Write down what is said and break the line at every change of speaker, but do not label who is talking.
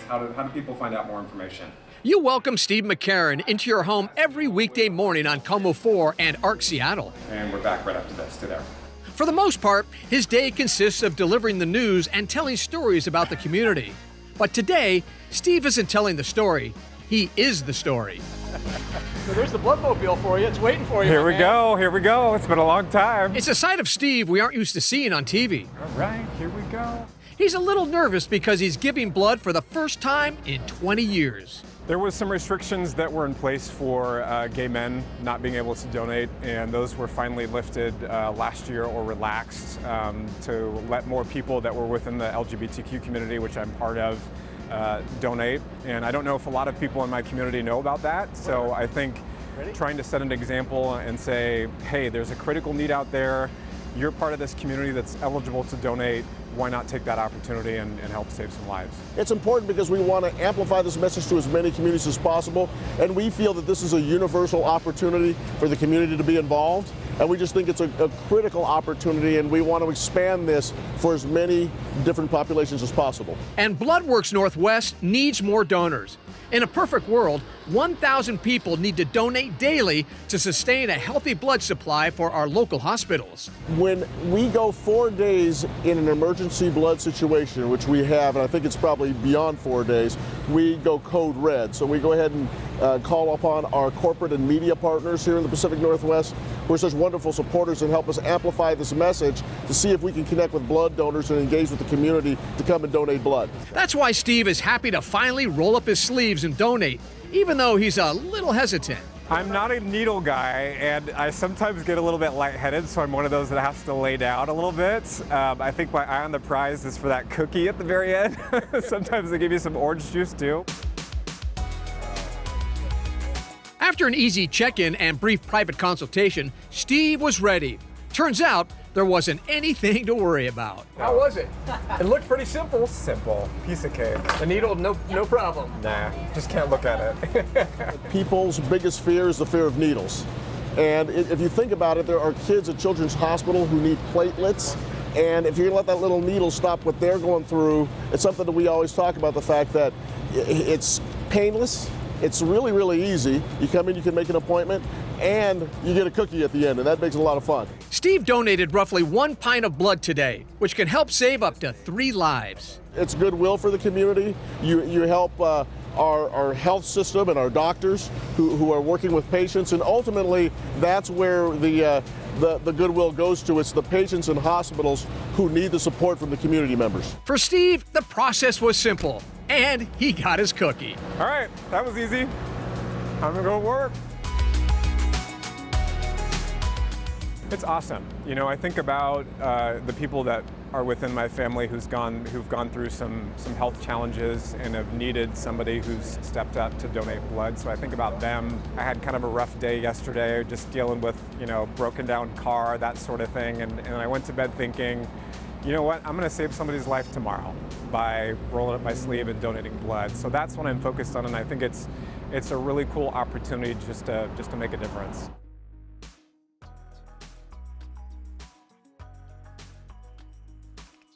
How do people find out more information?
You welcome Steve McCarron into your home every weekday morning on KOMO 4 and ARC Seattle.
And we're back right after this. Stay there.
For the most part, his day consists of delivering the news and telling stories about the community. But today, Steve isn't telling the story, he is the story.
So there's the bloodmobile for you. It's waiting for you.
Here we go. It's been a long time.
It's a side of Steve we aren't used to seeing on TV.
All right, here we go.
He's a little nervous because he's giving blood for the first time in 20 years.
There was some restrictions that were in place for gay men not being able to donate, and those were finally lifted last year or relaxed to let more people that were within the LGBTQ community, which I'm part of, donate. And I don't know if a lot of people in my community know about that, so I think trying to set an example and say, hey, there's a critical need out there, you're part of this community that's eligible to donate, why not take that opportunity and help save some lives?
It's important because we want to amplify this message to as many communities as possible, and we feel that this is a universal opportunity for the community to be involved, and we just think it's a critical opportunity, and we want to expand this for as many different populations as possible.
And BloodWorks Northwest needs more donors. In a perfect world, 1,000 people need to donate daily to sustain a healthy blood supply for our local hospitals.
When we go 4 days in an emergency blood situation, which we have, and I think it's probably beyond 4 days, we go code red. So we go ahead and call upon our corporate and media partners here in the Pacific Northwest, who are such wonderful supporters and help us amplify this message to see if we can connect with blood donors and engage with the community to come and donate blood.
That's why Steve is happy to finally roll up his sleeves and donate, even though he's a little hesitant.
I'm not a needle guy, and I sometimes get a little bit lightheaded, so I'm one of those that has to lay down a little bit. I think my eye on the prize is for that cookie at the very end. Sometimes they give you some orange juice too.
After an easy check-in and brief private consultation, Steve was ready. Turns out there wasn't anything to worry about.
How was it? It looked pretty simple.
Simple. Piece of cake.
The needle, no problem.
Nah, just can't look at it.
People's biggest fear is the fear of needles. And if you think about it, there are kids at Children's Hospital who need platelets. And if you're gonna let that little needle stop what they're going through, it's something that we always talk about, the fact that it's painless. It's really, really easy. You come in, you can make an appointment, and you get a cookie at the end, and that makes it a lot of fun.
Steve donated roughly 1 pint of blood today, which can help save up to 3 lives.
It's goodwill for the community. You help our health system and our doctors who are working with patients, and ultimately that's where the goodwill goes to. It's the patients in hospitals who need the support from the community members.
For Steve, the process was simple, and he got his cookie.
All right, that was easy. I'm gonna go to work. It's awesome. You know, I think about the people that are within my family who've gone through some health challenges and have needed somebody who's stepped up to donate blood. So I think about them. I had kind of a rough day yesterday, just dealing with, broken down car, that sort of thing. And I went to bed thinking, you know what, I'm gonna save somebody's life tomorrow by rolling up my sleeve and donating blood. So that's what I'm focused on, and I think it's a really cool opportunity just to make a difference.